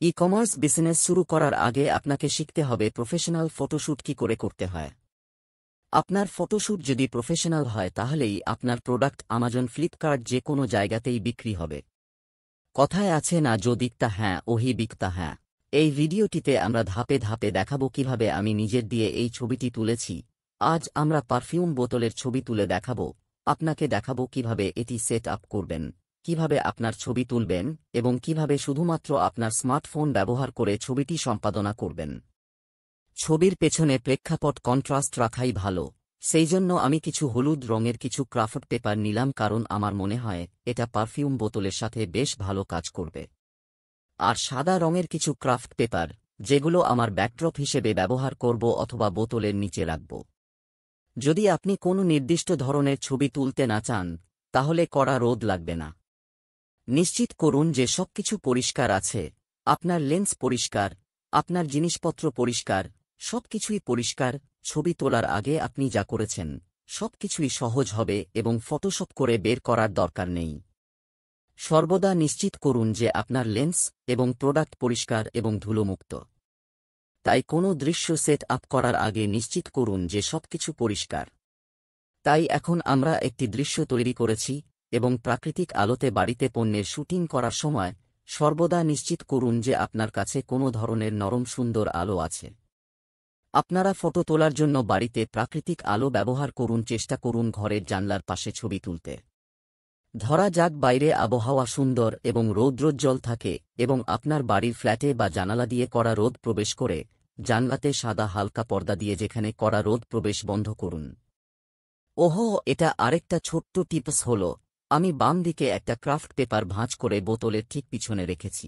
E-commerce business শুরু করার আগে আপনাকে শিখতে হবে প্রফেশনাল ফটোশ্যুট কি করে করতে হয়। আপনার ফটোশ্যুট যদি প্রফেশনাল হয় তাহলেই আপনার প্রোডাক্ট আমাজন, ফ্লিপকার্ট যে কোনো জায়গাতেই বিক্রি হবে। কথায় আছে না, जो दिखता হ্যাঁ ওহি বিকতা হ্যাঁ। এই ভিডিওটিতে আমরা ধাপে ধাপে দেখাবো কিভাবে আমি নিজের দিয়ে এই ছবিটি তুলেছি। আজ আমরা পারফিউম বোতলের ছবি তুলে দেখাবো। আপনাকে দেখাবো কিভাবে এটি সেট আপ করবেন, কিভাবে আপনার ছবি তুলবেন এবং কিভাবে শুধুমাত্র আপনার স্মার্টফোন ব্যবহার করে ছবিটি সম্পাদনা করবেন। ছবির পেছনে প্রেক্ষাপট কন্ট্রাস্ট রাখাই ভালো, সেই জন্য আমি কিছু হলুদ রঙের কিছু ক্রাফট পেপার নিলাম, কারণ আমার মনে হয় এটা পারফিউম বোতলের সাথে বেশ ভালো কাজ করবে। আর সাদা রঙের কিছু ক্রাফট পেপার, যেগুলো আমার ব্যাকড্রপ হিসেবে ব্যবহার করব অথবা বোতলের নিচে রাখব। যদি আপনি কোনো নির্দিষ্ট ধরনের ছবি তুলতে না চান, তাহলে কড়া রোদ লাগবে না। নিশ্চিত করুন যে সবকিছু পরিষ্কার আছে, আপনার লেন্স পরিষ্কার, আপনার জিনিসপত্র পরিষ্কার, সবকিছুই পরিষ্কার। ছবি তোলার আগে আপনি যা করেছেন সবকিছুই সহজ হবে এবং ফটোশপ করে বের করার দরকার নেই। সর্বদা নিশ্চিত করুন যে আপনার লেন্স এবং প্রোডাক্ট পরিষ্কার এবং ধুলোমুক্ত। তাই কোনো দৃশ্য সেট আপ করার আগে নিশ্চিত করুন যে সবকিছু পরিষ্কার। তাই এখন আমরা একটি দৃশ্য তৈরি করেছি এবং প্রাকৃতিক আলোতে বাড়িতে পণ্যের শুটিং করার সময় সর্বদা নিশ্চিত করুন যে আপনার কাছে কোনো ধরনের নরম সুন্দর আলো আছে। আপনারা ফটো তোলার জন্য বাড়িতে প্রাকৃতিক আলো ব্যবহার করুন, চেষ্টা করুন ঘরের জানলার পাশে ছবি তুলতে। ধরা যাক বাইরে আবহাওয়া সুন্দর এবং রৌদ্রোজ্জ্বল থাকে এবং আপনার বাড়ির ফ্ল্যাটে বা জানালা দিয়ে কড়া রোদ প্রবেশ করে, জানলাতে সাদা হালকা পর্দা দিয়ে যেখানে কড়া রোদ প্রবেশ বন্ধ করুন। ওহো, এটা আরেকটা ছোট্ট টিপস হল, আমি বাম দিকে একটা ক্রাফট পেপার ভাঁজ করে বোতলের ঠিক পিছনে রেখেছি।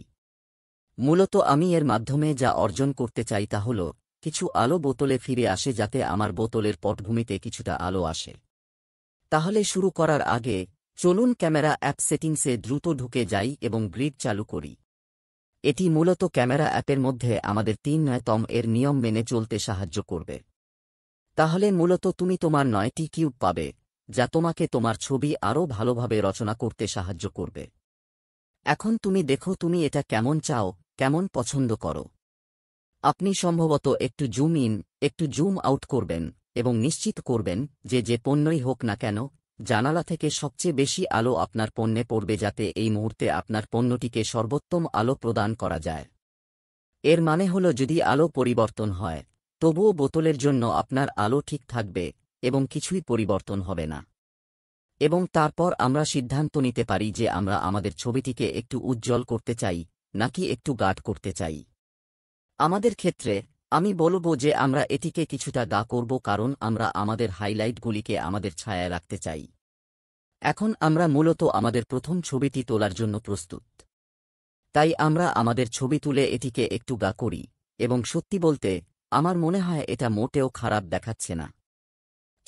মূলত আমি এর মাধ্যমে যা অর্জন করতে চাই তা হল কিছু আলো বোতলে ফিরে আসে, যাতে আমার বোতলের পটভূমিতে কিছুটা আলো আসে। তাহলে শুরু করার আগে চলুন ক্যামেরা অ্যাপ সেটিংসে দ্রুত ঢুকে যাই এবং গ্রিড চালু করি। এটি মূলত ক্যামেরা অ্যাপের মধ্যে আমাদের ৩ এর নিয়ম মেনে চলতে সাহায্য করবে। তাহলে মূলত তুমি তোমার ৯টি কিউব পাবে, যা তোমাকে তোমার ছবি আরও ভালোভাবে রচনা করতে সাহায্য করবে। এখন তুমি দেখো তুমি এটা কেমন চাও, কেমন পছন্দ করো। আপনি সম্ভবত একটু জুম ইন, একটু জুম আউট করবেন এবং নিশ্চিত করবেন যে যে পণ্যই হোক না কেন, জানালা থেকে সবচেয়ে বেশি আলো আপনার পণ্যে পড়বে, যাতে এই মুহূর্তে আপনার পণ্যটিকে সর্বোত্তম আলো প্রদান করা যায়। এর মানে হল যদি আলো পরিবর্তন হয়, তবুও বোতলের জন্য আপনার আলো ঠিক থাকবে এবং কিছুই পরিবর্তন হবে না। এবং তারপর আমরা সিদ্ধান্ত নিতে পারি যে আমরা আমাদের ছবিটিকে একটু উজ্জ্বল করতে চাই নাকি একটু গাঢ় করতে চাই। আমাদের ক্ষেত্রে আমি বলব যে আমরা এটিকে কিছুটা গাঢ় করব, কারণ আমরা আমাদের হাইলাইটগুলিকে আমাদের ছায়ায় রাখতে চাই। এখন আমরা মূলত আমাদের প্রথম ছবিটি তোলার জন্য প্রস্তুত। তাই আমরা আমাদের ছবি তুলে এটিকে একটু গাঢ় করি এবং সত্যি বলতে আমার মনে হয় এটা মোটেও খারাপ দেখাচ্ছে না।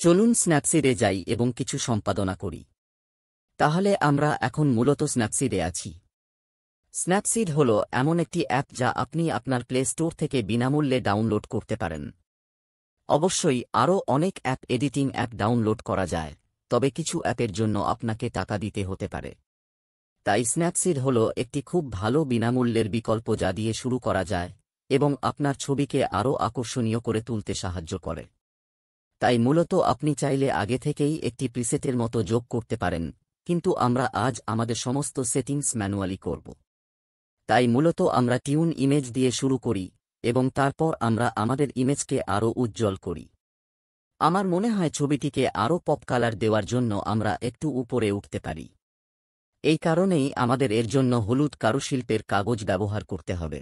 চলুন স্ন্যাপসিডে যাই এবং কিছু সম্পাদনা করি। তাহলে আমরা এখন মূলত স্ন্যাপসিডে আছি। স্ন্যাপসিড হল এমন একটি অ্যাপ যা আপনি আপনার প্লে স্টোর থেকে বিনামূল্যে ডাউনলোড করতে পারেন। অবশ্যই আরও অনেক অ্যাপ এডিটিং অ্যাপ ডাউনলোড করা যায়, তবে কিছু অ্যাপের জন্য আপনাকে টাকা দিতে হতে পারে। তাই স্ন্যাপসিড হল একটি খুব ভালো বিনামূল্যের বিকল্প যা দিয়ে শুরু করা যায় এবং আপনার ছবিকে আরও আকর্ষণীয় করে তুলতে সাহায্য করে। তাই মূলত আপনি চাইলে আগে থেকেই একটি প্রিসেটের মতো যোগ করতে পারেন, কিন্তু আমরা আজ আমাদের সমস্ত সেটিংস ম্যানুয়ালি করব। তাই মূলত আমরা টিউন ইমেজ দিয়ে শুরু করি এবং তারপর আমরা আমাদের ইমেজকে আরও উজ্জ্বল করি। আমার মনে হয় ছবিটিকে আরও পপ কালার দেওয়ার জন্য আমরা একটু উপরে উঠতে পারি। এই কারণেই আমাদের এর জন্য হলুদ কারুশিল্পের কাগজ ব্যবহার করতে হবে।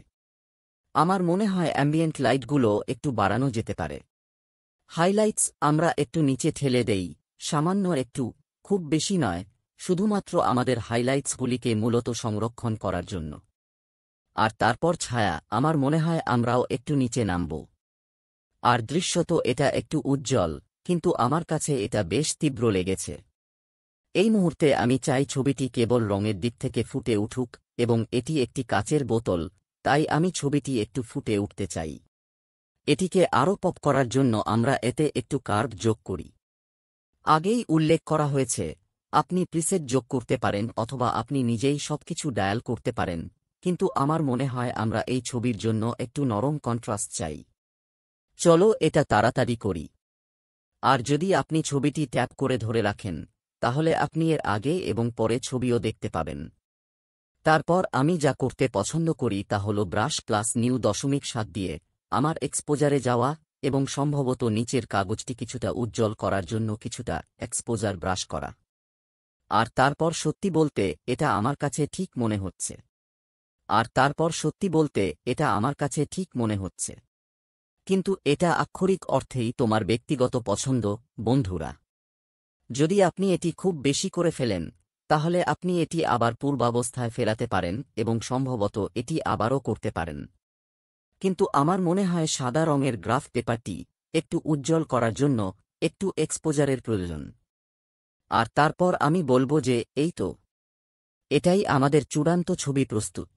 আমার মনে হয় অ্যাম্বিয়েন্ট লাইটগুলো একটু বাড়ানো যেতে পারে। হাইলাইটস আমরা একটু নিচে ঠেলে দেই, সামান্য একটু, খুব বেশি নয়, শুধুমাত্র আমাদের হাইলাইটসগুলিকে মূলত সংরক্ষণ করার জন্য। আর তারপর ছায়া, আমার মনে হয় আমরাও একটু নিচে নামব। আর দৃশ্যত এটা একটু উজ্জ্বল, কিন্তু আমার কাছে এটা বেশ তীব্র লেগেছে। এই মুহূর্তে আমি চাই ছবিটি কেবল রঙের দিক থেকে ফুটে উঠুক এবং এটি একটি কাচের বোতল, তাই আমি ছবিটি একটু ফুটে উঠতে চাই। এটিকে আরও পপ করার জন্য আমরা এতে একটু কার্ভ যোগ করি। আগেই উল্লেখ করা হয়েছে, আপনি প্রিসেট যোগ করতে পারেন অথবা আপনি নিজেই সবকিছু ডায়াল করতে পারেন, কিন্তু আমার মনে হয় আমরা এই ছবির জন্য একটু নরম কন্ট্রাস্ট চাই। চলো এটা তাড়াতাড়ি করি। আর যদি আপনি ছবিটি ট্যাপ করে ধরে রাখেন, তাহলে আপনি এর আগে এবং পরে ছবিও দেখতে পাবেন। তারপর আমি যা করতে পছন্দ করি তা হল ব্রাশ প্লাস নিউ 0.7 দিয়ে আমার এক্সপোজারে যাওয়া এবং সম্ভবত নিচের কাগজটি কিছুটা উজ্জ্বল করার জন্য কিছুটা এক্সপোজার ব্রাশ করা। আর তারপর সত্যি বলতে এটা আমার কাছে ঠিক মনে হচ্ছে। কিন্তু এটা আক্ষরিক অর্থেই তোমার ব্যক্তিগত পছন্দ, বন্ধুরা। যদি আপনি এটি খুব বেশি করে ফেলেন, তাহলে আপনি এটি আবার পূর্বাবস্থায় ফেরাতে পারেন এবং সম্ভবত এটি আবারও করতে পারেন। কিন্তু আমার মনে হয় সাদা রঙের গ্রাফ পেপারটি একটু উজ্জ্বল করার জন্য একটু এক্সপোজারের প্রয়োজন। আর তারপর আমি বলবো যে এই তো, এটাই আমাদের চূড়ান্ত ছবি প্রস্তুত।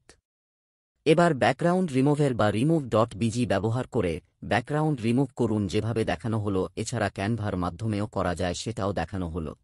এবার ব্যাকগ্রাউন্ড রিমুভের বা remove.bg ব্যবহার করে ব্যাকগ্রাউন্ড রিমুভ করুন, যেভাবে দেখানো হলো। এছাড়া ক্যানভার মাধ্যমেও করা যায়, সেটাও দেখানো হলো।